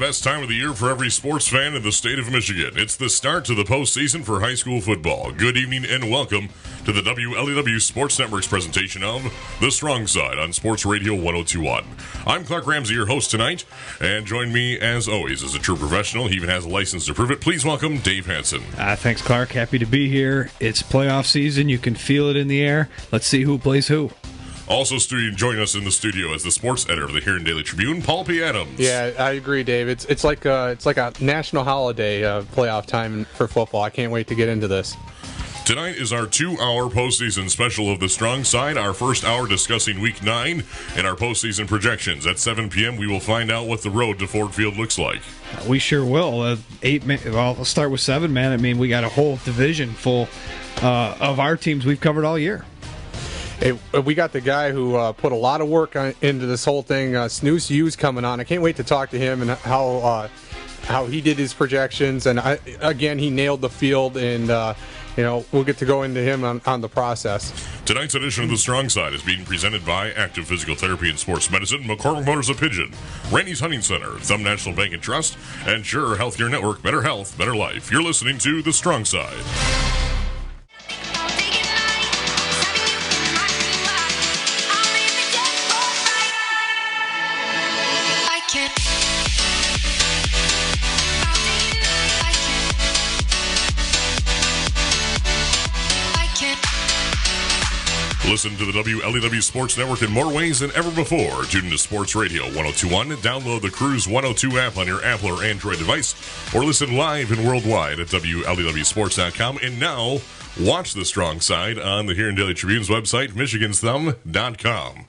best time of the year for every sports fan in the state of Michigan. It's the start to the postseason for high school football. Good evening and welcome to the WLEW Sports Network's presentation of The Strong Side on Sports Radio 102.1. I'm Clark Ramsey, your host tonight, and join me as always as a true professional. He even has a license to prove it. Please welcome Dave Hansen. Thanks, Clark. Happy to be here. It's playoff season. You can feel it in the air. Let's see who plays who. Also joining us in the studio is the sports editor of the Huron Daily Tribune, Paul P. Adams. Yeah, I agree, Dave. It's like a national holiday playoff time for football. I can't wait to get into this. Tonight is our 2-hour postseason special of The Strong Side, our first hour discussing Week 9 and our postseason projections. At 7 p.m., we will find out what the road to Ford Field looks like. We sure will. Let's start with 7, man. I mean, we got a whole division full of our teams we've covered all year. Hey, we got the guy who put a lot of work into this whole thing. Snooze Hughes coming on. I can't wait to talk to him and how he did his projections. And again, he nailed the field, and we'll get to go into him on the process. Tonight's edition of The Strong Side is being presented by Active Physical Therapy and Sports Medicine, McCormick Motors of Pigeon, Randy's Hunting Center, Thumb National Bank and Trust, and Sure Healthcare Network. Better health, better life. You're listening to The Strong Side. Listen to the WLEW Sports Network in more ways than ever before. Tune into Sports Radio 102.1. Download the Cruise 102 app on your Apple or Android device, or listen live and worldwide at WLEWSports.com. And now, watch The Strong Side on the Huron Daily Tribune's website, MichigansThumb.com.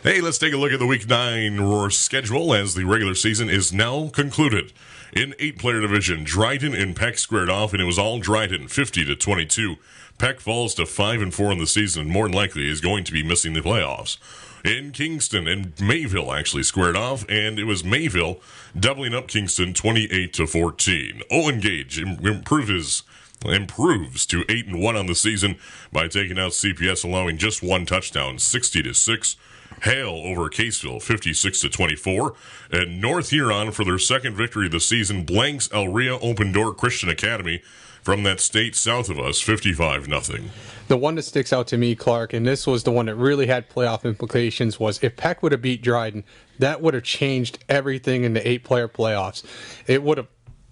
Hey, let's take a look at the Week 9 schedule as the regular season is now concluded. In 8-player division, Dryden and Peck squared off, and it was all Dryden, 50-22. Peck falls to 5-4 in the season, and more than likely is going to be missing the playoffs. In Kingston and Mayville actually squared off, and it was Mayville doubling up Kingston 28-14. Owen Gage improves to 8-1 on the season by taking out CPS, allowing just one touchdown, 60-6. Hale over Caseville, 56-24. And North Huron, for their second victory of the season, blanks Elrea Open Door Christian Academy from that state south of us, 55-0. The one that sticks out to me, Clark, and this was the one that really had playoff implications, was if Peck would have beat Dryden, that would have changed everything in the 8-player playoffs.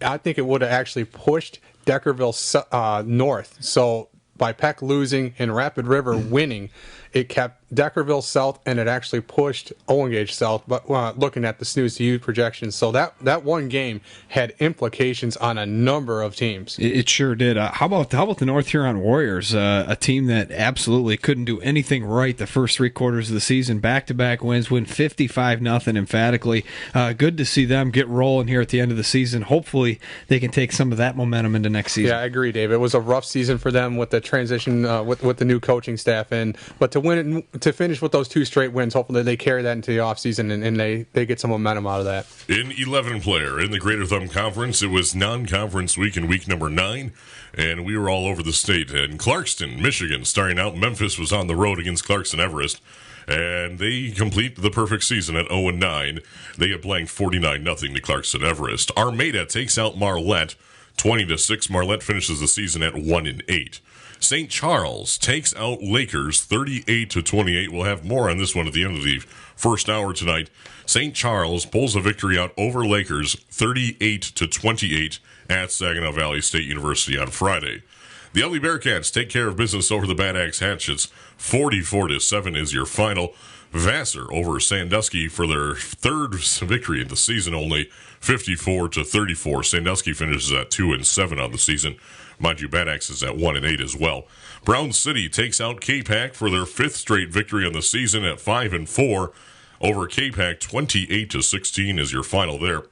I think it would have actually pushed Deckerville north. So by Peck losing and Rapid River winning, it kept Deckerville south, and it actually pushed Owen Gage south, but looking at the Snooze to You projections. So that one game had implications on a number of teams. It sure did. How about the North Huron Warriors, a team that absolutely couldn't do anything right the first 3 quarters of the season, back-to-back wins, win 55-0 emphatically. Good to see them get rolling here at the end of the season. Hopefully they can take some of that momentum into next season. Yeah, I agree, Dave. It was a rough season for them with the transition with the new coaching staff in, but to finish with those 2 straight wins, hopefully they carry that into the offseason and they get some momentum out of that. In 11-player, in the Greater Thumb Conference, it was non-conference week in week number 9, and we were all over the state. In Clarkston, Michigan, starting out, Memphis was on the road against Clarkston Everest, and they complete the perfect season at 0-9. They get blanked 49-0 to Clarkston Everest. Armada takes out Marlette, 20-6. Marlette finishes the season at 1-8. St. Charles takes out Lakers 38-28. We'll have more on this one at the end of the first hour tonight. St. Charles pulls a victory out over Lakers 38-28 at Saginaw Valley State University on Friday. The Ugly Bearcats take care of business over the Bad Axe Hatchets. 44-7 is your final. Vassar over Sandusky for their 3rd victory in the season, only 54-34. Sandusky finishes at 2-7 on the season. Mind you, Bad Axe is at 1-8 as well. Brown City takes out K-Pac for their 5th straight victory on the season at 5-4 over K-Pac. 28-16 is your final there.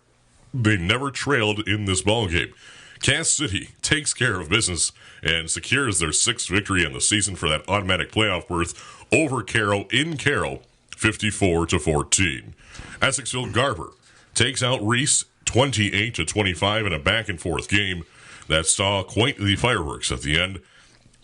They never trailed in this ballgame. Cass City takes care of business and secures their 6th victory in the season for that automatic playoff berth over Carroll in Carroll, 54-14. Essexville Garber takes out Reese 28-25 in a back-and-forth game that saw quite the fireworks at the end.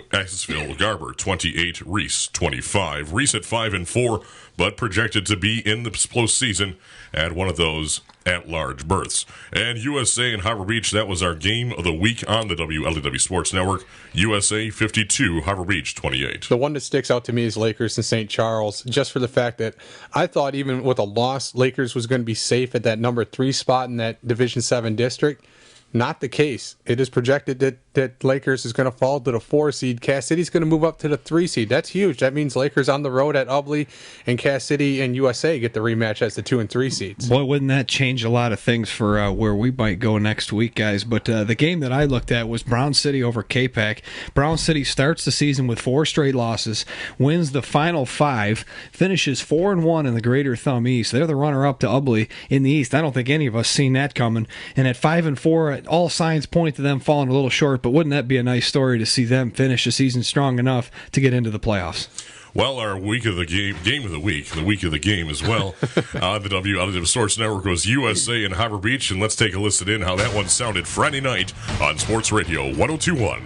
Accessville Garber 28, Reese 25. Reese at 5-4, but projected to be in the postseason at one of those at-large berths. And USA and Harbor Beach, that was our game of the week on the WLEW Sports Network. USA 52, Harbor Beach 28. The one that sticks out to me is Lakers and St. Charles, just for the fact that I thought even with a loss, Lakers was going to be safe at that number 3 spot in that Division 7 district. Not the case. It is projected that Lakers is going to fall to the 4 seed. Cass City's going to move up to the 3 seed. That's huge. That means Lakers on the road at Ubly, and Cass City and USA get the rematch as the 2 and 3 seeds. Boy, wouldn't that change a lot of things for where we might go next week, guys. But the game that I looked at was Brown City over K-Pac. Brown City starts the season with 4 straight losses, wins the final 5, finishes 4-1 in the Greater Thumb East. They're the runner-up to Ubly in the East. I don't think any of us seen that coming. And at 5-4, all signs point to them falling a little short, but wouldn't that be a nice story to see them finish the season strong enough to get into the playoffs? Well, our week of the game of the week of the game as well. The WLEW Sports Network was USA and Harbor Beach, and let's take a listen in how that one sounded Friday night on Sports Radio 1021.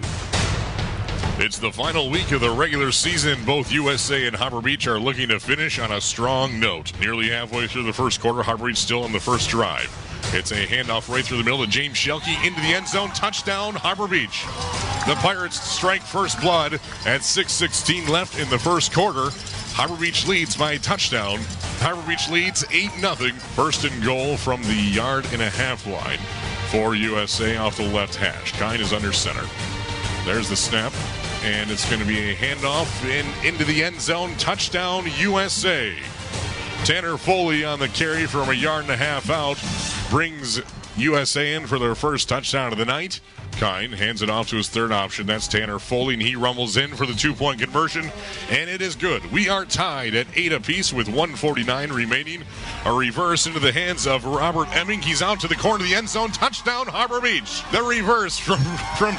It's the final week of the regular season. Both USA and Harbor Beach are looking to finish on a strong note. Nearly halfway through the first quarter, Harbor Beach still on the first drive. It's a handoff right through the middle to James Shelke into the end zone. Touchdown, Harbor Beach. The Pirates strike first blood at 6:16 left in the first quarter. Harbor Beach leads by touchdown. Harbor Beach leads 8-0. First and goal from the yard-and-a-half line for USA off the left hash. Kine is under center. There's the snap, and it's going to be a handoff into the end zone. Touchdown, USA. Tanner Foley on the carry from a yard-and-a-half out brings USA in for their first touchdown of the night. Kine hands it off to his third option. That's Tanner Foley, and he rumbles in for the 2-point conversion, and it is good. We are tied at 8 apiece with 1:49 remaining. A reverse into the hands of Robert Emming. He's out to the corner of the end zone. Touchdown, Harbor Beach. The reverse from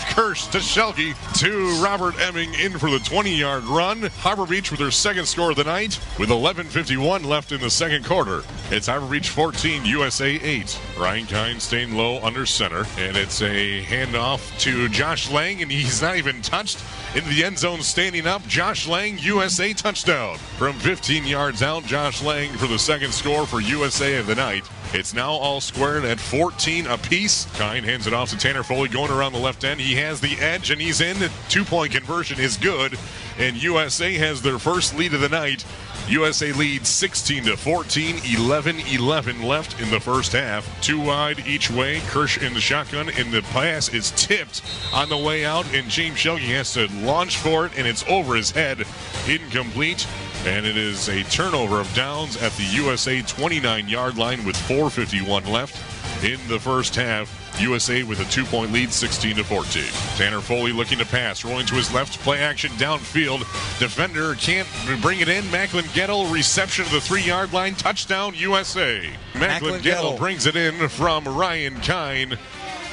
Kirsch to Shelke to Robert Emming in for the 20-yard run. Harbor Beach with their second score of the night with 11:51 left in the second quarter. It's Harbor Beach 14, USA 8. Ryan Kine staying low under center, and it's a handoff to Josh Lang, and he's not even touched. Into the end zone, standing up, Josh Lang, USA touchdown. From 15 yards out, Josh Lang for the second score for USA of the night. It's now all squared at 14 apiece. Kine hands it off to Tanner Foley going around the left end. He has the edge, and he's in. The 2-point conversion is good, and USA has their first lead of the night. USA leads 16-14, 11-11 left in the first half. 2 wide each way. Kirsch in the shotgun, and the pass is tipped on the way out, and James Shelke has to launch for it, and it's over his head. Incomplete, and it is a turnover of downs at the USA 29-yard line with 4:51 left in the first half. USA with a 2-point lead, 16-14. Tanner Foley looking to pass, rolling to his left, play action downfield. Defender can't bring it in. Macklin Gettle, reception to the 3-yard line, touchdown USA. Macklin Gettle brings it in from Ryan Kine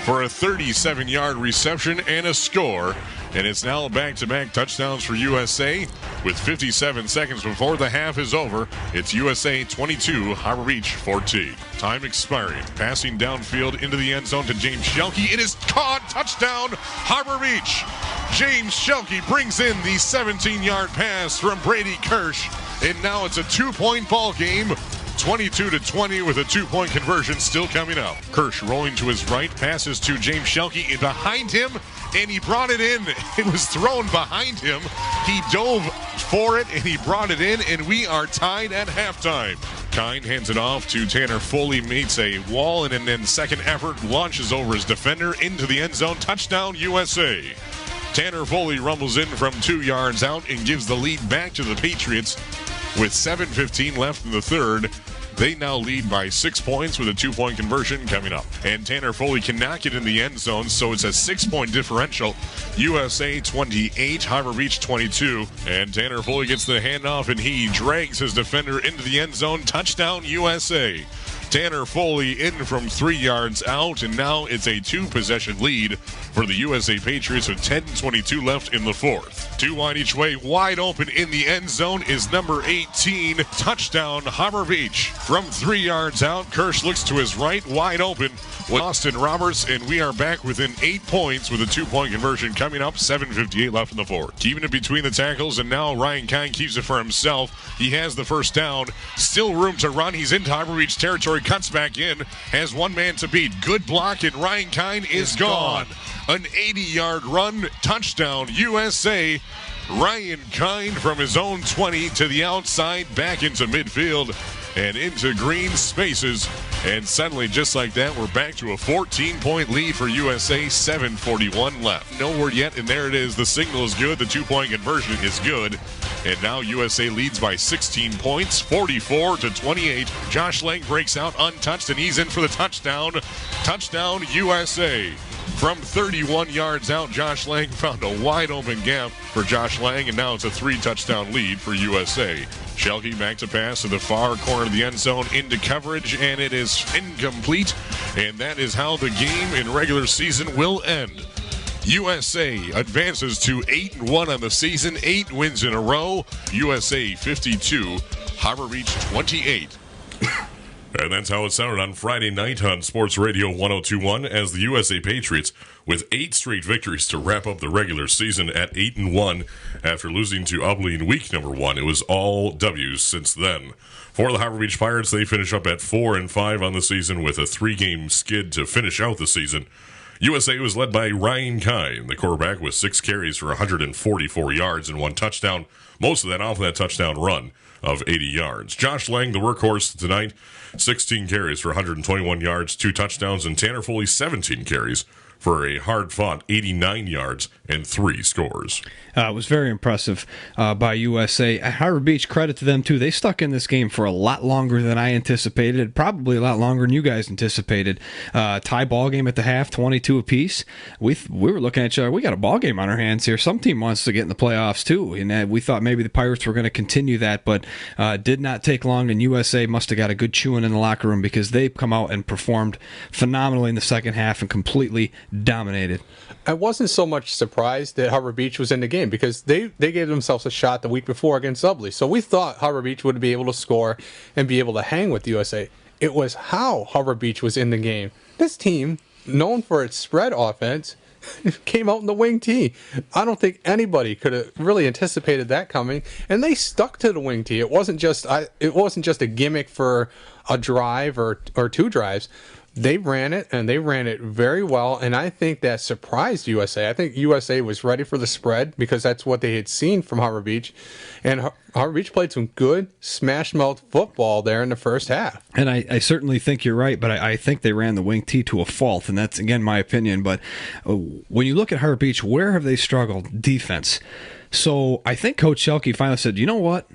for a 37-yard reception and a score. And it's now back-to-back touchdowns for USA. With 57 seconds before the half is over, it's USA 22, Harbor Beach 14. Time expiring. Passing downfield into the end zone to James Shelke. It is caught. Touchdown, Harbor Beach. James Shelke brings in the 17-yard pass from Brady Kirsch. And now it's a 2-point ball game. 22-20 with a 2-point conversion still coming up. Kirsch rolling to his right, passes to James Shelke behind him, and he brought it in. It was thrown behind him. He dove for it, and he brought it in, and we are tied at halftime. Kine hands it off to Tanner Foley, meets a wall, and then second effort launches over his defender into the end zone. Touchdown, USA. Tanner Foley rumbles in from 2 yards out and gives the lead back to the Patriots with 7:15 left in the third. They now lead by 6 points with a 2-point conversion coming up. And Tanner Foley cannot get in the end zone, so it's a 6-point differential. USA 28, Harbor Beach 22. And Tanner Foley gets the handoff, and he drags his defender into the end zone. Touchdown, USA. Tanner Foley in from 3 yards out, and now it's a 2-possession lead for the USA Patriots with 10:22 left in the fourth. 2 wide each way, wide open in the end zone is number 18, touchdown Harbor Beach. From 3 yards out, Kirsch looks to his right, wide open with Austin Roberts, and we are back within 8 points with a 2-point conversion coming up, 7:58 left in the fourth. Keeping it between the tackles, and now Ryan Kine keeps it for himself. He has the first down, still room to run. He's into Harbor Beach territory, cuts back in, has one man to beat. Good block, and Ryan Kine is gone. An 80-yard run, touchdown USA. Ryan Kine from his own 20 to the outside, back into midfield and into green spaces. And suddenly, just like that, we're back to a 14-point lead for USA, 7:41 left. No word yet, and there it is. The signal is good. The 2-point conversion is good. And now USA leads by 16 points, 44-28. Josh Lang breaks out untouched, and he's in for the touchdown. Touchdown USA. From 31 yards out, Josh Lang found a wide open gap for Josh Lang, and now it's a 3-touchdown lead for USA. Shelke back to pass to the far corner of the end zone into coverage, and it is incomplete. And that is how the game in regular season will end. USA advances to 8-1 on the season, 8 wins in a row. USA 52, Harbor Beach 28. And that's how it sounded on Friday night on Sports Radio 102.1 as the USA Patriots, with 8 straight victories to wrap up the regular season at 8-1 after losing to Ubly in week number 1. It was all W's since then. For the Harbor Beach Pirates, they finish up at 4-5 on the season with a 3-game skid to finish out the season. USA was led by Ryan Kine, the quarterback, with 6 carries for 144 yards and 1 touchdown, most of that off of that touchdown run of 80 yards. Josh Lang, the workhorse tonight, 16 carries for 121 yards, 2 touchdowns, and Tanner Foley, 17 carries for a hard-fought 89 yards and 3 scores. It was very impressive by USA. At Harbor Beach, credit to them, too. They stuck in this game for a lot longer than I anticipated, probably a lot longer than you guys anticipated. Tie ball game at the half, 22 apiece. We were looking at each other. We got a ball game on our hands here. Some team wants to get in the playoffs, too. And we thought maybe the Pirates were going to continue that, but did not take long, and USA must have got a good chewing in the locker room because they come out and performed phenomenally in the second half and completely dominated. I wasn't so much surprised that Harbor Beach was in the game because they gave themselves a shot the week before against Ubly. So we thought Harbor Beach would be able to score and be able to hang with the USA. It was how Harbor Beach was in the game. This team, known for its spread offense, came out in the wing tee. I don't think anybody could have really anticipated that coming, and they stuck to the wing tee. It wasn't just a gimmick for a drive or 2 drives. They ran it, and they ran it very well, and I think that surprised USA. I think USA was ready for the spread because that's what they had seen from Harbor Beach, and Harbor Beach played some good smash-mouth football there in the first half. And I certainly think you're right, but I think they ran the wing tee to a fault, and that's, again, my opinion. But when you look at Harbor Beach, where have they struggled? Defense. So I think Coach Shelke finally said, you know what?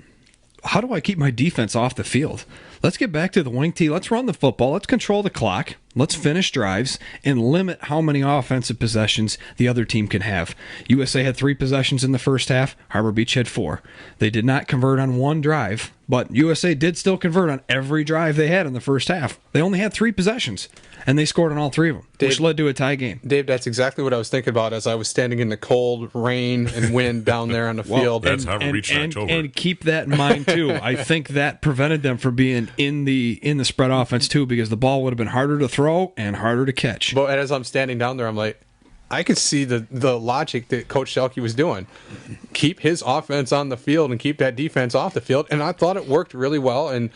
How do I keep my defense off the field? Let's get back to the wing tee. Let's run the football. Let's control the clock. Let's finish drives and limit how many offensive possessions the other team can have. USA had 3 possessions in the first half. Harbor Beach had 4. They did not convert on 1 drive, but USA did still convert on every drive they had in the first half. They only had 3 possessions, and they scored on all 3 of them, which led to a tie game. Dave, that's exactly what I was thinking about as I was standing in the cold rain and wind down there on the field. That's Harbor Beach in October. And keep that in mind, too. I think that prevented them from being in the spread offense, too, because the ball would have been harder to throw and harder to catch. But as I'm standing down there, I'm like, I could see the logic that Coach Shelke was doing. Keep his offense on the field and keep that defense off the field. And I thought it worked really well. And,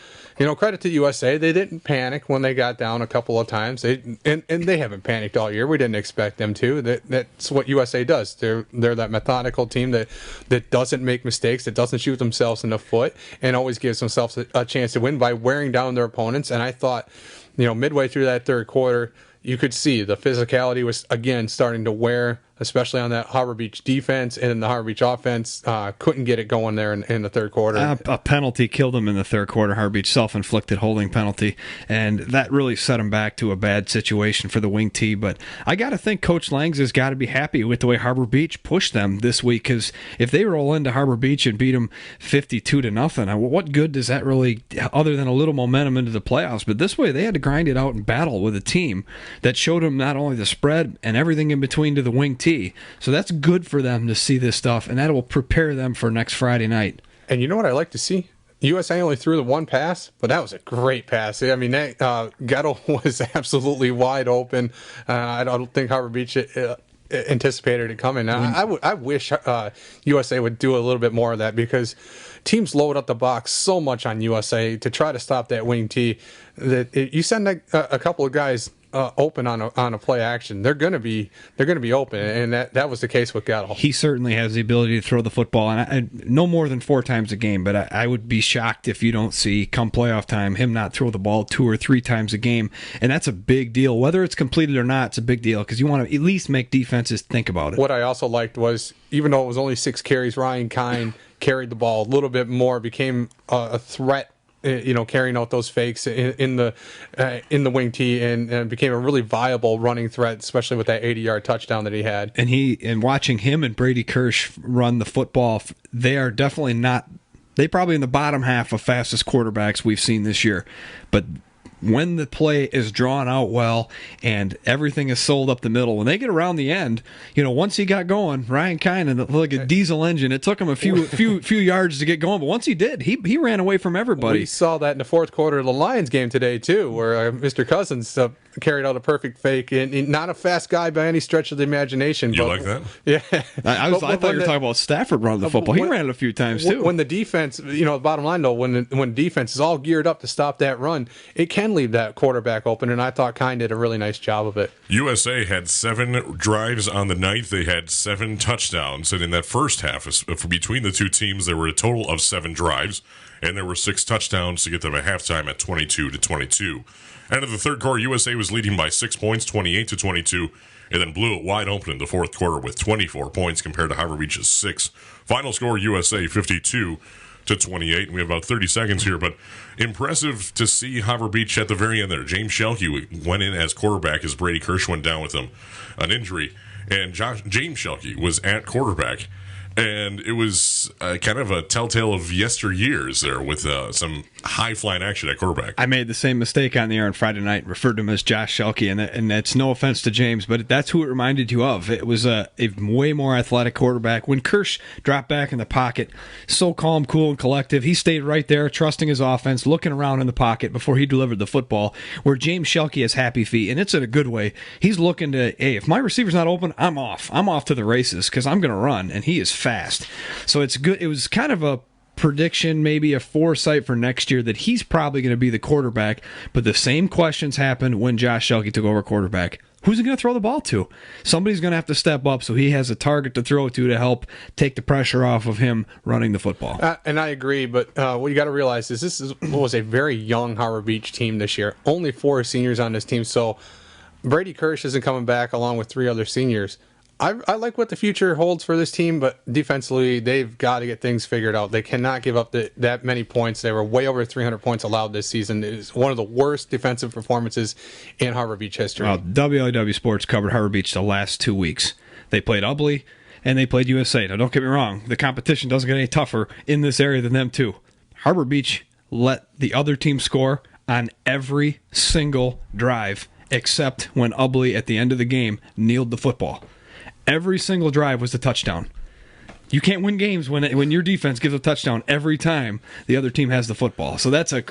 credit to USA. They didn't panic when they got down a couple of times. And they haven't panicked all year. We didn't expect them to. That's what USA does. They're that methodical team that doesn't make mistakes, that doesn't shoot themselves in the foot, and always gives themselves a chance to win by wearing down their opponents. And I thought, midway through that third quarter, you could see the physicality was, again, starting to wear especially on that Harbor Beach defense, and the Harbor Beach offense couldn't get it going there in the third quarter. A penalty killed him in the third quarter. Harbor Beach self-inflicted holding penalty, and that really set him back to a bad situation for the Wing T. But I got to think Coach Langs has got to be happy with the way Harbor Beach pushed them this week, because if they roll into Harbor Beach and beat them 52-0, what good does that really, other than a little momentum into the playoffs? But this way, they had to grind it out and battle with a team that showed them not only the spread and everything in between to the Wing T. So that's good for them to see this stuff, and that will prepare them for next Friday night. And you know what I like to see? USA only threw the one pass, but that was a great pass. I mean, Gettle was absolutely wide open. I don't think Harbor Beach anticipated it coming. I wish USA would do a little bit more of that, because teams load up the box so much on USA to try to stop that Wing T that you send a couple of guys open on a play action, they're gonna be open, and that was the case with Gettle. He certainly has the ability to throw the football, and I no more than 4 times a game. But I would be shocked if you don't see, come playoff time, him not throw the ball 2 or 3 times a game, and that's a big deal. Whether it's completed or not, it's a big deal, because you want to at least make defenses think about it. What I also liked was, even though it was only 6 carries, Ryan Kine carried the ball a little bit more, became a threat, carrying out those fakes in the Wing T, and became a really viable running threat, especially with that 80-yard touchdown that he had. And watching him and Brady Kirsch run the football, they are definitely not. They probably in the bottom half of fastest quarterbacks we've seen this year, but when the play is drawn out well and everything is sold up the middle, when they get around the end, once he got going, Ryan Kine, like a diesel engine, it took him a few yards to get going, but once he did, he ran away from everybody. We saw that in the fourth quarter of the Lions game today too, where Mr. Cousins carried out a perfect fake, and not a fast guy by any stretch of the imagination. You like that? Yeah. I thought you were talking about Stafford running the football. He ran it a few times too. When the defense, the bottom line though, when defense is all geared up to stop that run, it can leave that quarterback open, and I thought Kine did a really nice job of it. USA had 7 drives on the night. They had 7 touchdowns, and in that first half, between the two teams, there were a total of 7 drives, and there were 6 touchdowns to get them at halftime at 22-22. End of the third quarter, USA was leading by 6 points, 28-22, and then blew it wide open in the fourth quarter with 24 points compared to Harbor Beach's 6. Final score, USA 52-28. We have about 30 seconds here, but impressive to see Harbor Beach at the very end there. James Schelke went in as quarterback as Brady Kirsch went down with an injury, and James Schelke was at quarterback. And it was kind of a telltale of yesteryears there with some high-flying action at quarterback. I made the same mistake on the air on Friday night, referred to him as Josh Schelke, and that's no offense to James, but that's who it reminded you of. It was a way more athletic quarterback. When Kirsch dropped back in the pocket, so calm, cool, and collective, he stayed right there, trusting his offense, looking around in the pocket before he delivered the football, where James Schelke has happy feet, and it's in a good way. He's looking to, hey, if my receiver's not open, I'm off. I'm off to the races, because I'm going to run, and he is fast. So it's good. It was kind of a prediction, maybe a foresight for next year, that he's probably going to be the quarterback, but the same questions happened when Josh Schelke took over quarterback. Who's he going to throw the ball to? Somebody's going to have to step up so he has a target to throw to help take the pressure off of him running the football. And I agree, but what you got to realize is this was a very young Harbor Beach team this year. Only 4 seniors on this team, so Brady Kirsch isn't coming back along with 3 other seniors. I like what the future holds for this team, but defensively, they've got to get things figured out. They cannot give up that many points. They were way over 300 points allowed this season. It is one of the worst defensive performances in Harbor Beach history. Well, WLW Sports covered Harbor Beach the last 2 weeks. They played Ubly, and they played USA. Now, don't get me wrong. The competition doesn't get any tougher in this area than them, too. Harbor Beach let the other team score on every single drive, except when Ubly, at the end of the game, kneeled the football. Every single drive was a touchdown. You can't win games when your defense gives a touchdown every time the other team has the football. So that's a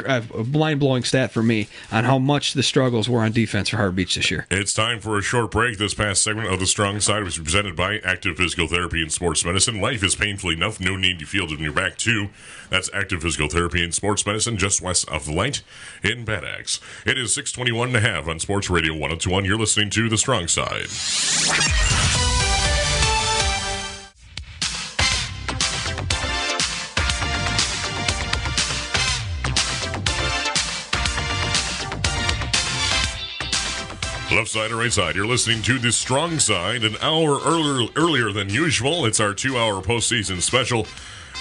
blind-blowing stat for me on how much the struggles were on defense for Harbor Beach this year. It's time for a short break. This past segment of The Strong Side was presented by Active Physical Therapy and Sports Medicine. Life is painfully enough. No need to feel it in your back, too. That's Active Physical Therapy and Sports Medicine, just west of the light in Bad Axe. It is 6:21 to have on Sports Radio 102.1. You're listening to The Strong Side. Left side or right side, you're listening to The Strong Side, an hour earlier than usual. It's our 2-hour postseason special.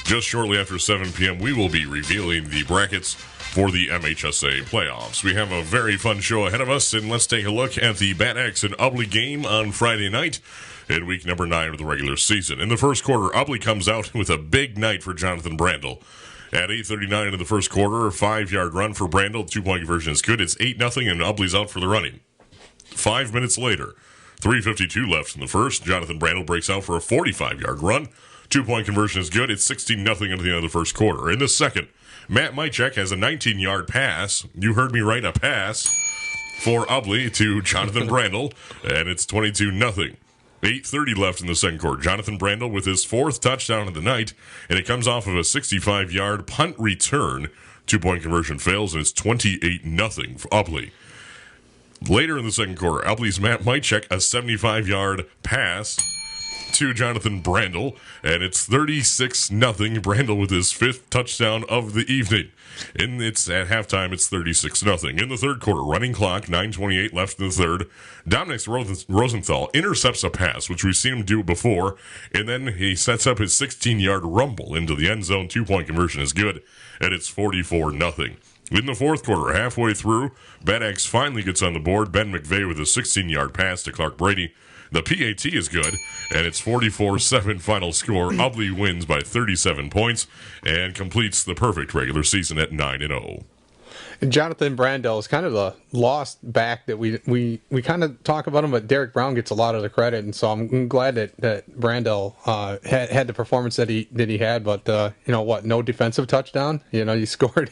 Just shortly after 7 p.m., we will be revealing the brackets for the MHSA playoffs. We have a very fun show ahead of us, and let's take a look at the Bad Axe and Ubly game on Friday night in week number 9 of the regular season. In the first quarter, Ubly comes out with a big night for Jonathan Brandel. At 8:39 into the first quarter, a 5-yard run for Brandel. 2-point conversion is good. It's 8-0, and Ubly's out for the running. 5 minutes later, 3:52 left in the first, Jonathan Brandel breaks out for a 45-yard run. 2-point conversion is good. It's 16-0 into the end of the first quarter. In the second, Matt Mychek has a 19-yard pass. You heard me right, a pass for Ubly to Jonathan Brandel, and it's 22-0. 8:30 left in the second quarter. Jonathan Brandel with his 4th touchdown of the night, and it comes off of a 65-yard punt return. 2-point conversion fails, and it's 28-0 for Ubly. Later in the second quarter, Ubly's Matt Mychek, a 75-yard pass to Jonathan Brandel, and it's 36-0. Brandel with his 5th touchdown of the evening. It's at halftime, it's 36-0. In the third quarter, running clock, 9:28 left in the third. Dominic Rosenthal intercepts a pass, which we've seen him do before, and then he sets up his 16-yard rumble into the end zone. 2-point conversion is good, and it's 44-0. In the fourth quarter, halfway through, Bad Axe finally gets on the board. Ben McVeigh with a 16-yard pass to Clark Brady. The PAT is good, and it's 44-7 final score. Ubly wins by 37 points and completes the perfect regular season at 9-0. And Jonathan Brandel is kind of the lost back that we kind of talk about him, but Derek Brown gets a lot of the credit, and so I'm glad that Brandel had the performance that he had. But no defensive touchdown. You scored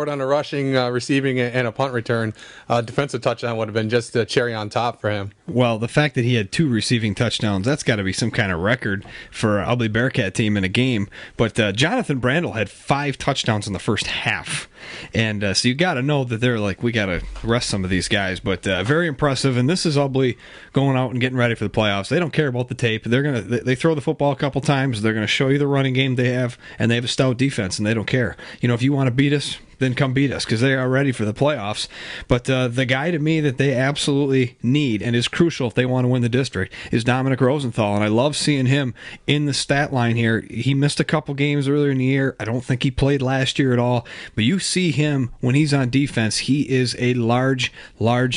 on a rushing, receiving, and a punt return. Defensive touchdown would have been just a cherry on top for him. Well, the fact that he had 2 receiving touchdowns, that's got to be some kind of record for an Ubly Bearcat team in a game. But Jonathan Brandel had 5 touchdowns in the first half. And so you got to know that they're like, we got to rest some of these guys. But very impressive. And this is Ubly going out and getting ready for the playoffs. They don't care about the tape. They throw the football a couple times. They're going to show you the running game they have. And they have a stout defense, and they don't care. If you want to beat us, then come beat us, because they are ready for the playoffs. But the guy to me that they absolutely need and is crucial if they want to win the district is Dominic Rosenthal, and I love seeing him in the stat line here. He missed a couple games earlier in the year. I don't think he played last year at all, but you see him when he's on defense. He is a large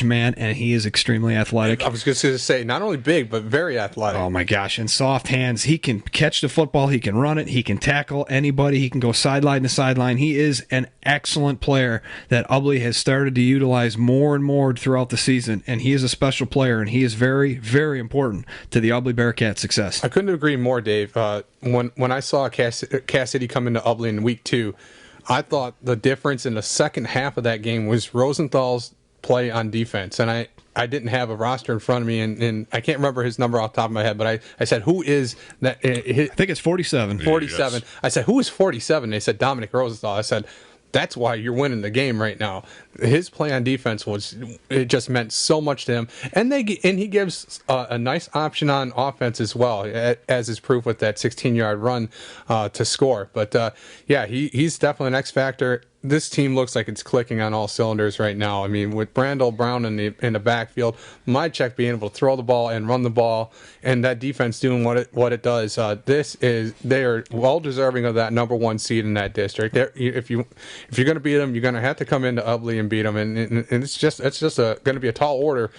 man, and he is extremely athletic. I was going to say, not only big, but very athletic. Oh my gosh, and soft hands. He can catch the football, he can run it, he can tackle anybody, he can go sideline to sideline. He is an excellent player that Ubly has started to utilize more and more throughout the season, and he is a special player, and he is very, very important to the Ubly Bearcat success. I couldn't agree more, Dave. When I saw Cass City come into Ubly in week 2, I thought the difference in the second half of that game was Rosenthal's play on defense, and I didn't have a roster in front of me, and I can't remember his number off the top of my head, but I said, who is that? I think it's 47. 47. Yes. I said, who is 47? They said, Dominic Rosenthal. I said, that's why you're winning the game right now. His play on defense it just meant so much to him, and he gives a nice option on offense as well, as is proof with that 16-yard run to score. But he's definitely an X factor. This team looks like it's clicking on all cylinders right now. I mean, with Brandel Brown in the backfield, Mychek being able to throw the ball and run the ball, and that defense doing what it does, they are well deserving of that number 1 seed in that district. If you're going to beat them, you're going to have to come into Ubly and beat them, and it's just going to be a tall order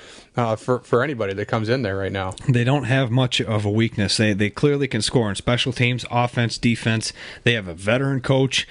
for anybody that comes in there right now. They don't have much of a weakness. They clearly can score in special teams, offense, defense. They have a veteran coach.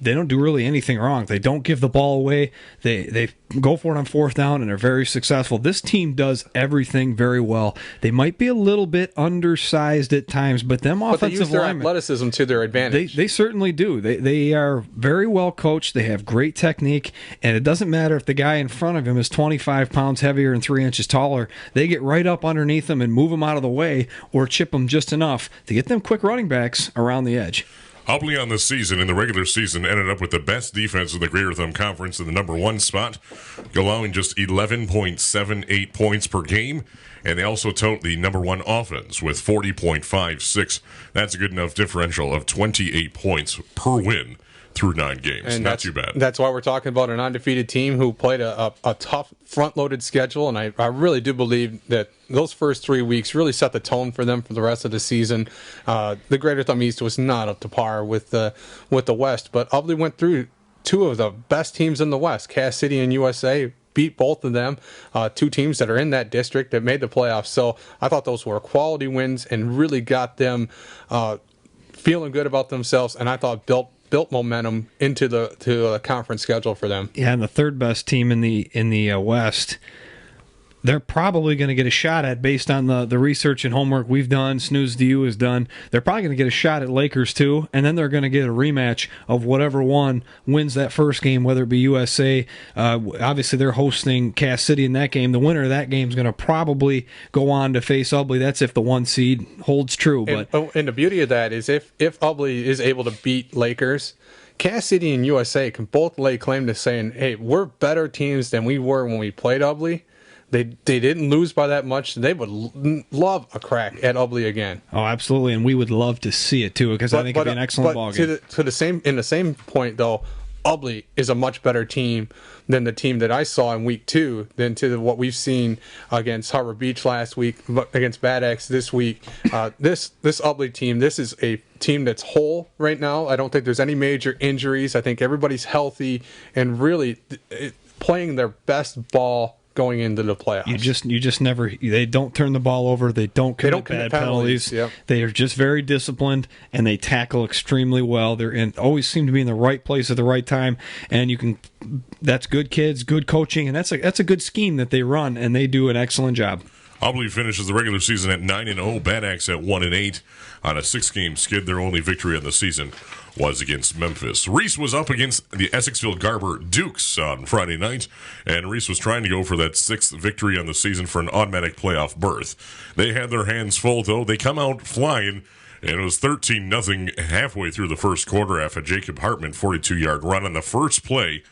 They don't do really anything wrong. They don't give the ball away. They go for it on 4th down, and are very successful. This team does everything very well. They might be a little bit undersized at times, but them offensive they use their linemen, athleticism to their advantage. They certainly do. They are very well coached. They have great technique, and it doesn't matter if the guy in front of him is 25 pounds heavier and 3 inches taller. They get right up underneath him and move him out of the way, or chip him just enough to get them quick running backs around the edge. Ubly on this season, in the regular season, ended up with the best defense in the Greater Thumb Conference in the number 1 spot, allowing just 11.78 points per game. And they also tote the number 1 offense with 40.56. That's a good enough differential of 28 points per win through 9 games. And Not too bad. That's why we're talking about an undefeated team who played a tough front-loaded schedule, and I really do believe that those first 3 weeks really set the tone for them for the rest of the season. The Greater Thumb East was not up to par with the West, but Ubly went through 2 of the best teams in the West, Cass City and USA. Beat both of them, 2 teams that are in that district that made the playoffs. So I thought those were quality wins and really got them feeling good about themselves, and I thought built momentum into the conference schedule for them. Yeah, and the third best team in the West, they're probably going to get a shot at, based on the research and homework we've done, Snooze to You has done. They're probably going to get a shot at Lakers too, and then they're going to get a rematch of whatever one wins that first game, whether it be USA. Obviously, they're hosting Cass City in that game. The winner of that game is going to probably go on to face Ubly. That's if the 1 seed holds true. And the beauty of that is if Ubly is able to beat Lakers, Cass City and USA can both lay claim to saying, hey, we're better teams than we were when we played Ubly. They didn't lose by that much. They would love a crack at Ubly again. Oh, absolutely, and we would love to see it too, because I think it'd be an excellent ball game. In the same point though, Ubly is a much better team than the team that I saw in week 2 than to what we've seen against Harbor Beach last week, against Bad Axe this week. This Ubly team, this is a team that's whole right now. I don't think there's any major injuries. I think everybody's healthy and really playing their best ball going into the playoffs. You just never, they don't turn the ball over, they don't commit bad penalties. Yep. They are just very disciplined, and they tackle extremely well. Always seem to be in the right place at the right time, and that's good kids, good coaching, and that's a good scheme that they run, and they do an excellent job. Ubly finishes the regular season at 9-0. Bad Axe at 1-8 on a 6-game skid. Their only victory on the season was against Memphis. Reese was up against the Essexville Garber Dukes on Friday night, and Reese was trying to go for that 6th victory on the season for an automatic playoff berth. They had their hands full, though. They come out flying, and it was 13-0 halfway through the first quarter after Jacob Hartman 42-yard run on the first play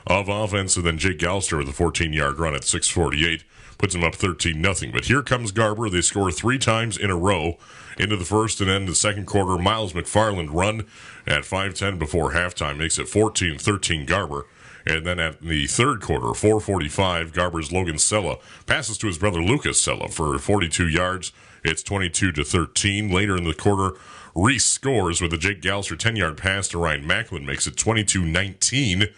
of offense, and then Jake Galster with a 14-yard run at 6:48. Puts them up 13-0. But here comes Garber. They score 3 times in a row into the first, and then the second quarter, Miles McFarland run at 5:10 before halftime makes it 14-13 Garber. And then at the third quarter, 4:45, Garber's Logan Sella passes to his brother Lucas Sella for 42 yards. It's 22-13. Later in the quarter, Reese scores with a Jake Galster 10-yard pass to Ryan Macklin, makes it 22-19.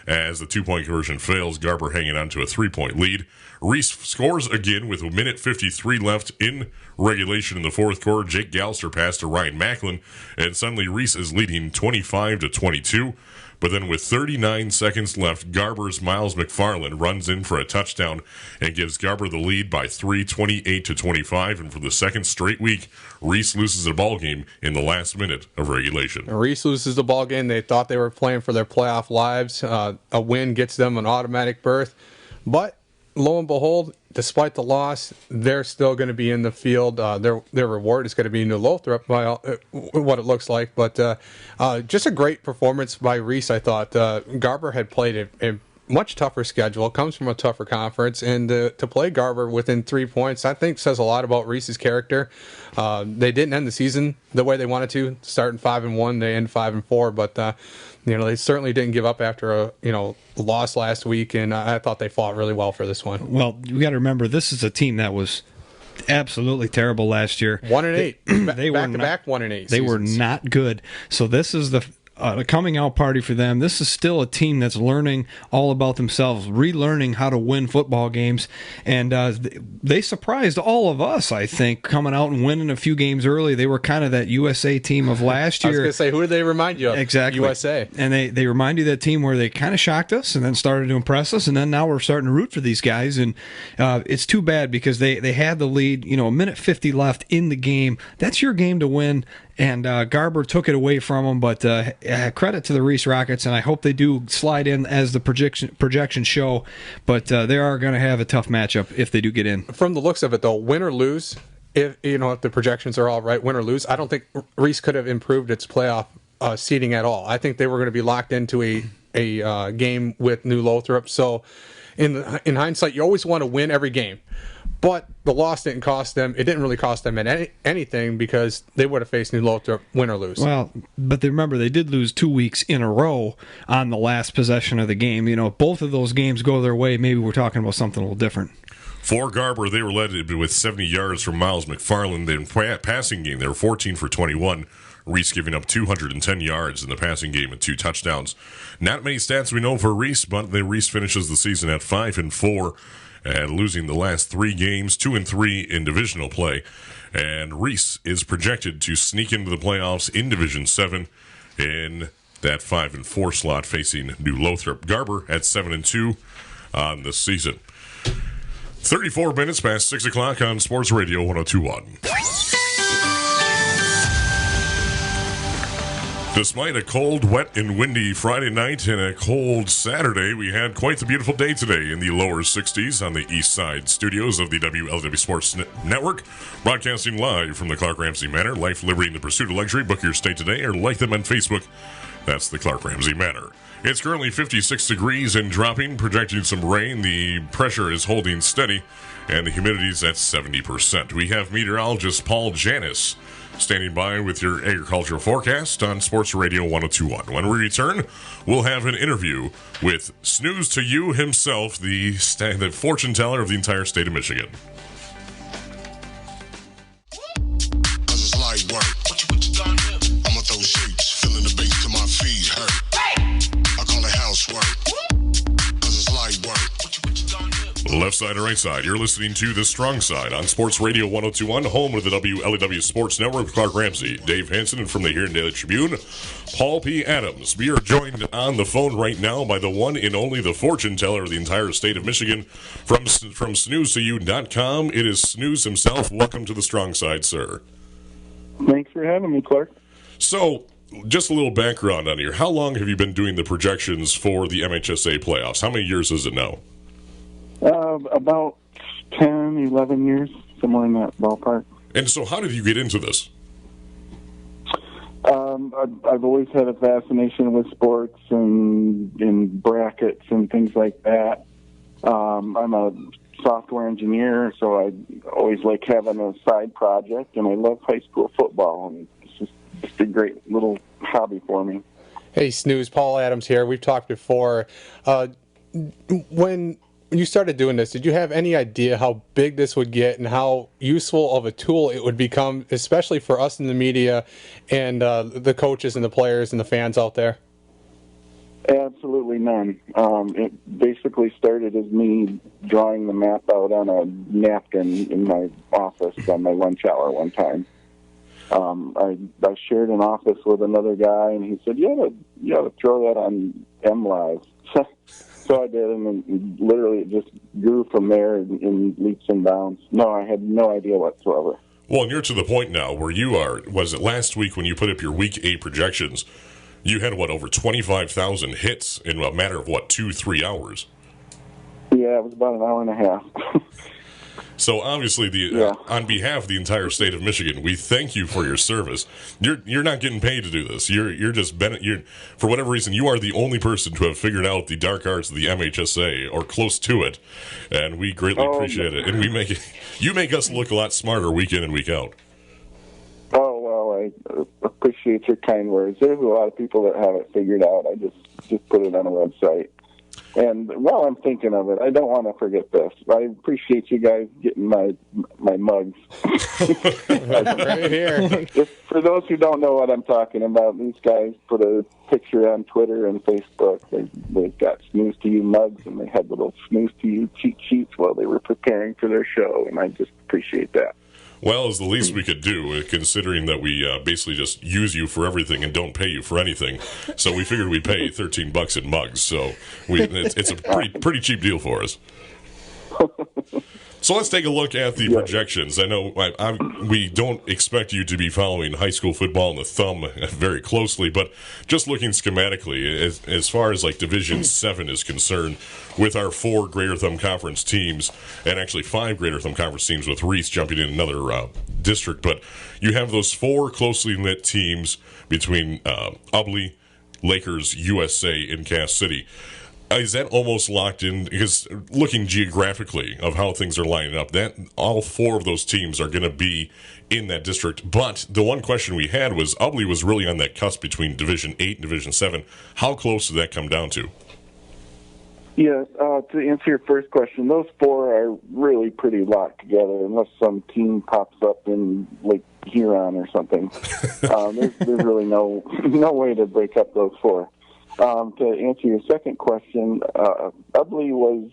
As the 2-point conversion fails, Garber hanging on to a 3-point lead. Reese scores again with 1:53 left in regulation in the fourth quarter. Jake Galster passed to Ryan Macklin, and suddenly Reese is leading 25-22. But then with 39 seconds left, Garber's Miles McFarland runs in for a touchdown and gives Garber the lead by 3, 28-25. And for the second straight week, Reese loses a ball game in the last minute of regulation. Reese loses the ball game. They thought they were playing for their playoff lives. A win gets them an automatic berth. But lo and behold, despite the loss, they're still going to be in the field. Their reward is going to be New Lothrop, by what it looks like. But just a great performance by Reese, I thought. Garber had played a much tougher schedule, comes from a tougher conference, and to play Garber within 3 points, I think says a lot about Reese's character. They didn't end the season the way they wanted to, starting 5-1, they end 5-4, but they certainly didn't give up after a loss last week, and I thought they fought really well for this one. Well, you got to remember, this is a team that was absolutely terrible last year. 1-8, they were back-to-back 1-8. They were not good. So this is the coming out party for them. This is still a team that's learning all about themselves, relearning how to win football games, and they surprised all of us, I think, coming out and winning a few games early. They were kind of that USA team of last year. I was going to say, who did they remind you of? Exactly. USA. And they remind you of that team where they kind of shocked us and then started to impress us, and then now we're starting to root for these guys, and it's too bad because they had the lead, a minute 50 left in the game. That's your game to win. And Garber took it away from them, but credit to the Reese Rockets, and I hope they do slide in as the projections show. But they are going to have a tough matchup if they do get in. From the looks of it, though, win or lose, if the projections are all right, win or lose, I don't think Reese could have improved its playoff seeding at all. I think they were going to be locked into a game with New Lothrop. So in hindsight, you always want to win every game. But the loss didn't cost them. It didn't really cost them anything because they would have faced New Lothrop, win or lose. Well, but remember, they did lose 2 weeks in a row on the last possession of the game. You know, if both of those games go their way, maybe we're talking about something a little different. For Garber, they were led with 70 yards from Miles McFarland. In passing game, they were 14 for 21. Reese giving up 210 yards in the passing game and 2 touchdowns. Not many stats we know for Reese, but Reese finishes the season at 5-4 and losing the last 3 games, 2-3 in divisional play. And Reese is projected to sneak into the playoffs in Division 7 in that 5-4 slot, facing New Lothrop. Garber at 7-2 on the season. 34 minutes past 6 o'clock on Sports Radio 102.1. Despite a cold, wet, and windy Friday night and a cold Saturday, we had quite the beautiful day today in the lower 60s on the east side studios of the WLW Sports Network. Broadcasting live from the Clark Ramsey Manor. Life, liberty, and the pursuit of luxury. Book your stay today or like them on Facebook. That's the Clark Ramsey Manor. It's currently 56 degrees and dropping, projecting some rain. The pressure is holding steady, and the humidity is at 70%. We have meteorologist Paul Janis standing by with your agricultural forecast on Sports Radio 102.1. When we return, we'll have an interview with Snooze to You himself, the fortune teller of the entire state of Michigan. It's light work. What you done here? I'ma throw shapes, filling the base till my feet hurt. I call it housework. It's light work. What you done here? Left side or right side, you're listening to The Strong Side on Sports Radio 102.1, home of the WLEW Sports Network with Clark Ramsey, Dave Hansen, and from the Here and Daily Tribune, Paul P. Adams. We are joined on the phone right now by the one and only the fortune teller of the entire state of Michigan from SnoozeToYou.com. It is Snooze himself. Welcome to The Strong Side, sir. Thanks for having me, Clark. So, just a little background on you. How long have you been doing the projections for the MHSA playoffs? How many years is it now? About 10, 11 years, somewhere in that ballpark. And so how did you get into this? I've always had a fascination with sports and brackets and things like that. I'm a software engineer, so I always like having a side project, and I love high school football, and it's just a great little hobby for me. Hey, Snooze, Paul Adams here. We've talked before. When you started doing this, did you have any idea how big this would get and how useful of a tool it would become, especially for us in the media and the coaches and the players and the fans out there? Absolutely none. It basically started as me drawing the map out on a napkin in my office on my lunch hour one time. I shared an office with another guy, and he said, you ought to throw that on MLive. So I did, and literally it just grew from there in leaps and bounds. No, I had no idea whatsoever. Well, and you're to the point now where you are, was it last week when you put up your Week 8 projections, you had, over 25,000 hits in a matter of, 2-3 hours? Yeah, it was about an hour and a half. So obviously, on behalf of the entire state of Michigan, we thank you for your service. You're not getting paid to do this. You're just for whatever reason, you are the only person to have figured out the dark arts of the MHSA or close to it, and we greatly appreciate it. And you make us look a lot smarter week in and week out. Oh well, I appreciate your kind words. There's a lot of people that have it figured out. I just put it on a website. And while I'm thinking of it, I don't want to forget this. I appreciate you guys getting my mugs. Right here. Just for those who don't know what I'm talking about, these guys put a picture on Twitter and Facebook. They've got Snooze to You mugs, and they had little Snooze to You cheat sheets while they were preparing for their show, and I just appreciate that. Well, it's the least we could do, considering that we basically just use you for everything and don't pay you for anything. So we figured we'd pay $13 in mugs. So it's a pretty cheap deal for us. So let's take a look at the projections. I know we don't expect you to be following high school football in the thumb very closely, but just looking schematically, as far as Division 7 is concerned, with our 4 Greater Thumb Conference teams, and actually 5 Greater Thumb Conference teams with Reese jumping in another district, but you have those 4 closely knit teams between Ubly, Lakers, USA, and Cass City. Is that almost locked in? Because looking geographically of how things are lining up, that all 4 of those teams are going to be in that district. But the one question we had was Ubley was really on that cusp between Division 8 and Division 7. How close did that come down to? Yeah, to answer your first question, those 4 are really pretty locked together unless some team pops up in Lake Huron or something. There's really no way to break up those 4. To answer your second question, Ubley was,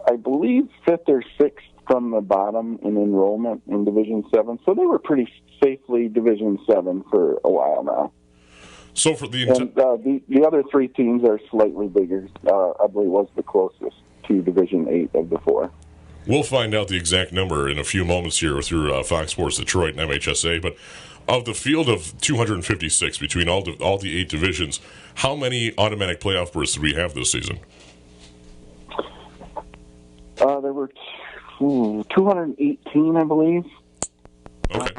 I believe, 5th or 6th from the bottom in enrollment in Division 7, so they were pretty safely Division 7 for a while now. So for the the other 3 teams are slightly bigger. Ubley was the closest to Division 8 of the 4. We'll find out the exact number in a few moments here through Fox Sports Detroit and MHSA, but of the field of 256 between all the 8 divisions, how many automatic playoff berths did we have this season? There were 218, I believe. Okay.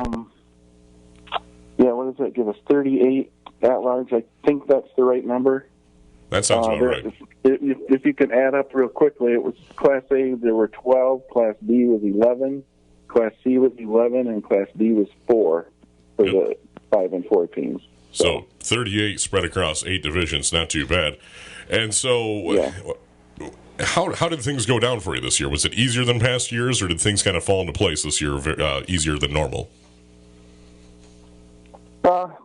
What does that give us? 38 at large. I think that's the right number. That sounds about right. If you can add up real quickly, it was Class A, there were 12, Class B was 11, Class C was 11, and Class D was 4 for the 5 and 4 teams. So 38 spread across 8 divisions, not too bad. And so how did things go down for you this year? Was it easier than past years, or did things kind of fall into place this year easier than normal?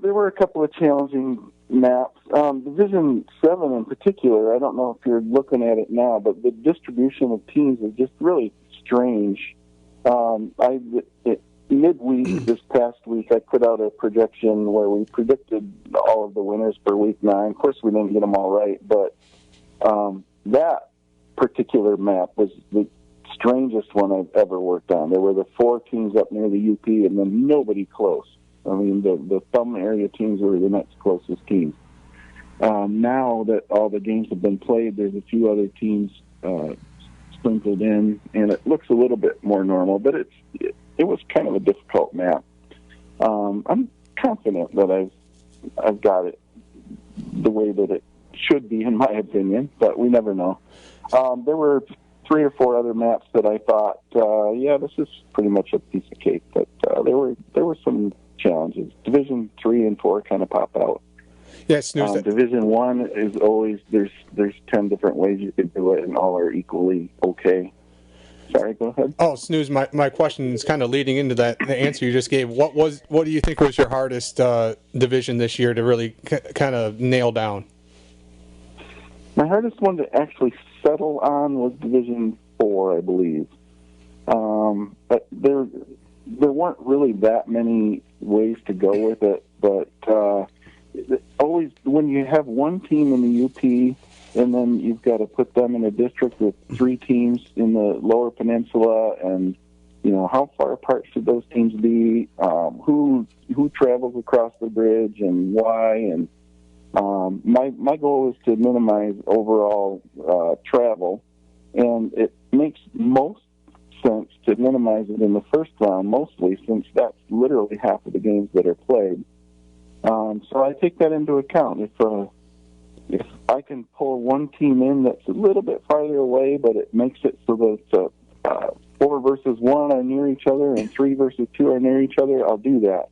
There were a couple of challenging maps. Division 7 in particular, I don't know if you're looking at it now, but the distribution of teams is just really strange. Midweek this past week, I put out a projection where we predicted all of the winners for Week 9. Of course, we didn't get them all right, but that particular map was the strangest one I've ever worked on. There were the 4 teams up near the UP, and then nobody close. I mean, the thumb area teams were the next closest teams. Now that all the games have been played, there's a few other teams sprinkled in, and it looks a little bit more normal, but it was kind of a difficult map. I'm confident that I've got it the way that it should be, in my opinion, but we never know. There were 3 or 4 other maps that I thought, this is pretty much a piece of cake, but there were some challenges. Division 3 and 4 kind of pop out. Yeah, Snooze. Division 1 is always, there's 10 different ways you could do it, and all are equally okay. Sorry, go ahead. Oh, Snooze, my question is kind of leading into that, the answer you just gave. What do you think was your hardest division this year to really kind of nail down? My hardest one to actually settle on was Division 4, I believe. But there weren't really that many ways to go with it, but always when you have one team in the UP and then you've got to put them in a district with 3 teams in the Lower Peninsula, and how far apart should those teams be, who travels across the bridge and why, and my goal is to minimize overall travel, and it makes most sense to minimize it in the first round, mostly since that's literally half of the games that are played. So I take that into account. If I can pull one team in that's a little bit farther away, but it makes it so that 4 versus 1 are near each other and 3 versus 2 are near each other, I'll do that.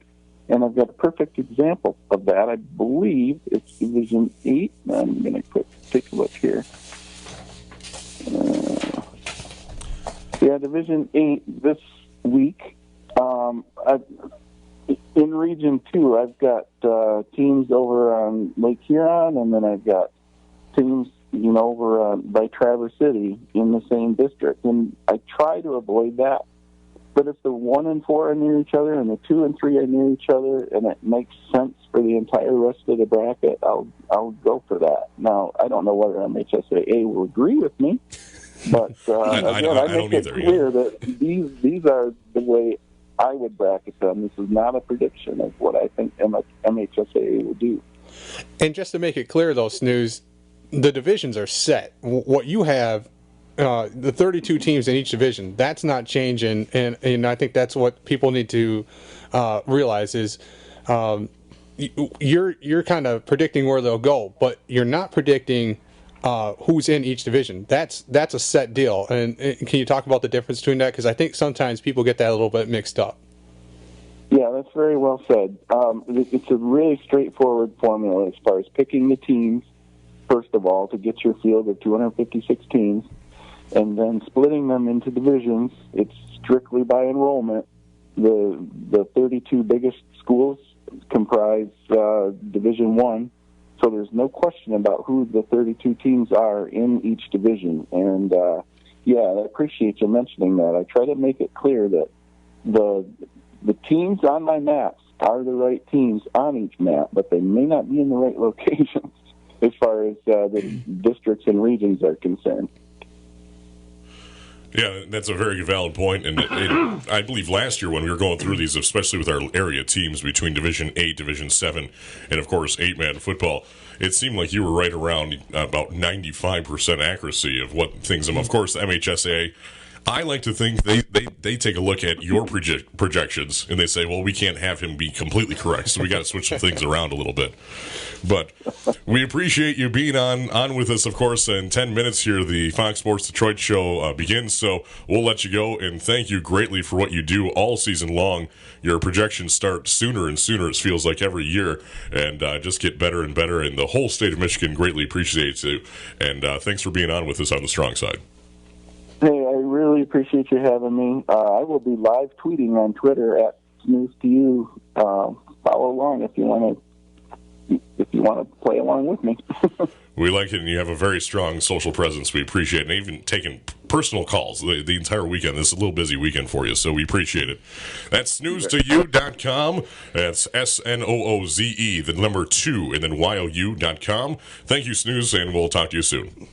And I've got a perfect example of that. I believe it's Division 8. I'm going to take a look here. Division 8 this week. In Region 2, I've got teams over on Lake Huron, and then I've got teams, over by Traverse City in the same district. And I try to avoid that. But if the 1 and 4 are near each other and the 2 and 3 are near each other, and it makes sense for the entire rest of the bracket, I'll go for that. Now, I don't know whether MHSAA will agree with me, but I make it clear that these are the way I would bracket them. This is not a prediction of what I think MHSAA will do. And just to make it clear, though, Snooze, the divisions are set. What you have, the 32 teams in each division, that's not changing, and I think that's what people need to realize is you're kind of predicting where they'll go, but you're not predicting who's in each division. That's a set deal. And can you talk about the difference between that? Because I think sometimes people get that a little bit mixed up. Yeah, that's very well said. It's a really straightforward formula as far as picking the teams, first of all, to get your field of 256 teams, and then splitting them into divisions. It's strictly by enrollment. The 32 biggest schools comprise Division I, so there's no question about who the 32 teams are in each division. And, I appreciate you mentioning that. I try to make it clear that the teams on my maps are the right teams on each map, but they may not be in the right locations as far as the districts and regions are concerned. Yeah, that's a very valid point. And I believe last year when we were going through these, especially with our area teams between Division 8, Division 7, and, of course, 8-man football, it seemed like you were right around about 95% accuracy of what things. And, of course, the MHSAA, I like to think they take a look at your projections and they say, well, we can't have him be completely correct, so we got to switch some things around a little bit. But we appreciate you being on with us, of course. In 10 minutes here, the Fox Sports Detroit show begins, so we'll let you go. And thank you greatly for what you do all season long. Your projections start sooner and sooner, it feels like, every year, and just get better and better. And the whole state of Michigan greatly appreciates you. And thanks for being on with us on the Strong Side. Hey, I really appreciate you having me. I will be live tweeting on Twitter at Snooze to You. Follow along if you want to play along with me. We like it, and you have a very strong social presence. We appreciate it, and even taking personal calls the entire weekend. This is a little busy weekend for you, so we appreciate it. That's snoozetoyou.com. That's SNOOZE, the number 2, and then YOU.com. Thank you, Snooze, and we'll talk to you soon.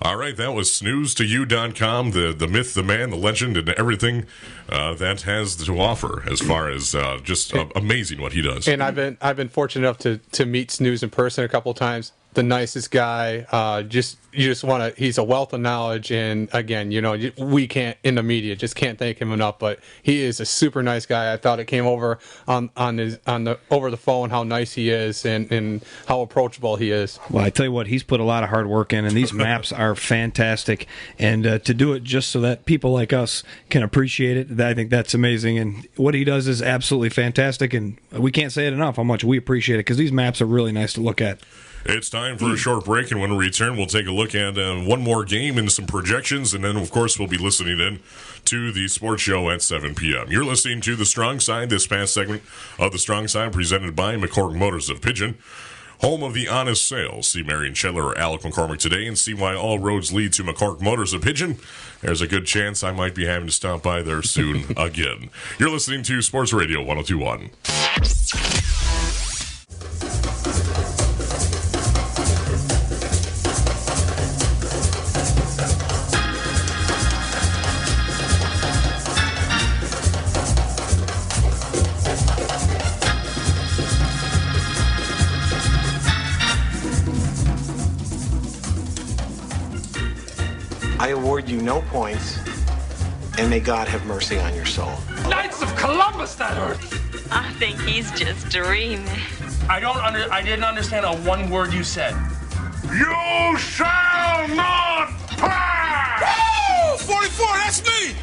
All right, that was snoozetoyou.com, the myth, the man, the legend, and everything that has to offer as far as just amazing what he does. And I've been fortunate enough to meet Snooze in person a couple of times. The nicest guy. He's a wealth of knowledge, and again, we can't in the media just can't thank him enough. But he is a super nice guy. I thought it came over over the phone how nice he is and how approachable he is. Well, I tell you what, he's put a lot of hard work in, and these maps are fantastic. And to do it just so that people like us can appreciate it, I think that's amazing. And what he does is absolutely fantastic, and we can't say it enough how much we appreciate it because these maps are really nice to look at. It's time for a short break, and when we return, we'll take a look at one more game and some projections, and then, of course, we'll be listening in to the sports show at 7 p.m. You're listening to The Strong Side, this past segment of The Strong Side, presented by McCormick Motors of Pigeon, home of the honest sales. See Marion Schindler or Alec McCormick today and see why all roads lead to McCormick Motors of Pigeon. There's a good chance I might be having to stop by there soon again. You're listening to Sports Radio 102.1. I award you no points, and may God have mercy on your soul. Knights of Columbus, that hurt! I think he's just dreaming. I didn't understand a one word you said. You shall not pass! Woo! 44, that's me!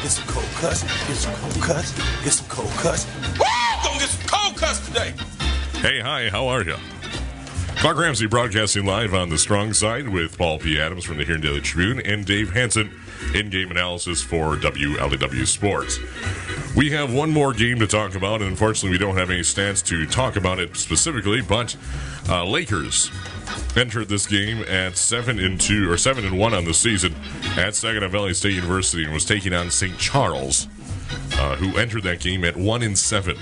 Get some cold cuts, get some cold cuts, get some cold cuts. Woo! Gonna get some cold cuts today! Hey, hi, how are you? Clark Ramsey broadcasting live on The Strong Side with Paul P. Adams from the Huron Daily Tribune and Dave Hansen, in-game analysis for WLEW Sports. We have one more game to talk about, and unfortunately we don't have any stats to talk about it specifically, but Lakers entered this game at 7-2 or 7-1 on the season at Saginaw Valley State University and was taking on St. Charles, who entered that game at 1-7.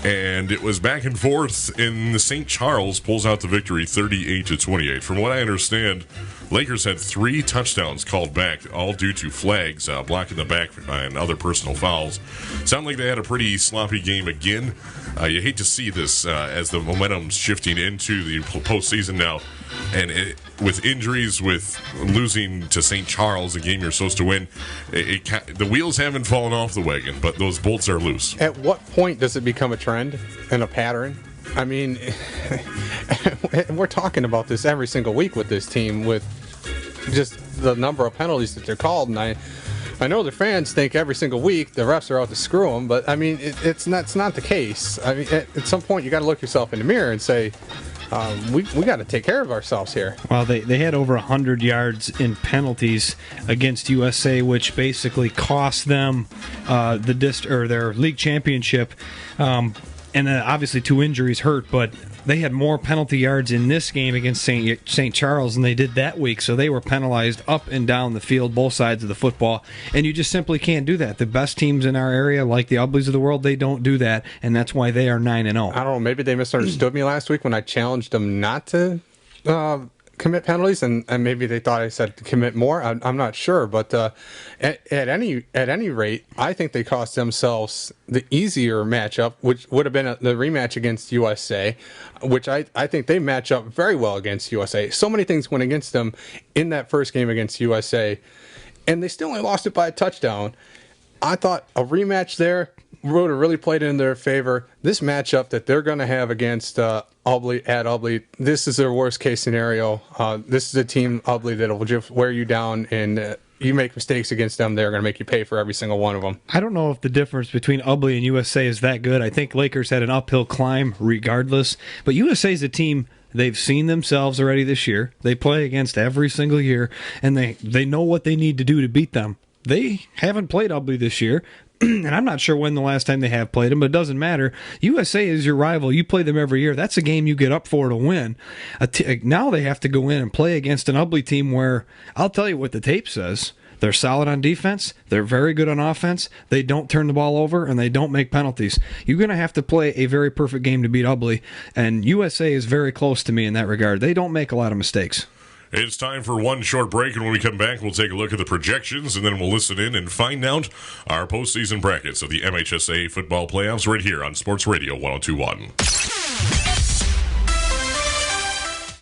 And it was back and forth, and the St. Charles pulls out the victory 38-28. From what I understand, Lakers had 3 touchdowns called back, all due to flags, blocking the back and other personal fouls. Sound like they had a pretty sloppy game again. You hate to see this as the momentum's shifting into the postseason now. And with injuries, with losing to St. Charles, a game you're supposed to win, the wheels haven't fallen off the wagon, but those bolts are loose. At what point does it become a trend and a pattern I mean, we're talking about this every single week with this team, with just the number of penalties that they're called, and I know the fans think every single week the refs are out to screw them, but I mean, it's not the case. I mean, at some point you got to look yourself in the mirror and say, we got to take care of ourselves here. Well, they had over 100 yards in penalties against USA, which basically cost them their league championship. And obviously 2 injuries hurt, but they had more penalty yards in this game against St. Charles than they did that week, so they were penalized up and down the field, both sides of the football, and you just simply can't do that. The best teams in our area, like the Ubblies of the world, they don't do that, and that's why they are 9-0. I don't know, maybe they misunderstood me last week when I challenged them not to commit penalties, and maybe they thought I said to commit more. I'm not sure, but at any rate, I think they cost themselves the easier matchup, which would have been the rematch against USA, which I think they match up very well against USA. So many things went against them in that first game against USA, and they still only lost it by a touchdown. I thought a rematch there would have really played in their favor. This matchup that they're going to have against Ubly at Ubly, this is their worst case scenario. This is a team, Ubly, that will just wear you down, and you make mistakes against them, they're going to make you pay for every single one of them. I don't know if the difference between Ubly and USA is that good. I think Lakers had an uphill climb regardless, but USA is a team. They've seen themselves already this year. They play against every single year, and they know what they need to do to beat them. They haven't played Ubly this year, and I'm not sure when the last time they have played them, but it doesn't matter. USA is your rival. You play them every year. That's a game you get up for to win. Now they have to go in and play against an Ubly team where, I'll tell you what the tape says. They're solid on defense. They're very good on offense. They don't turn the ball over, and they don't make penalties. You're going to have to play a very perfect game to beat Ubly, and USA is very close to me in that regard. They don't make a lot of mistakes. It's time for one short break, and when we come back, we'll take a look at the projections, and then we'll listen in and find out our postseason brackets of the MHSA football playoffs right here on Sports Radio 102.1.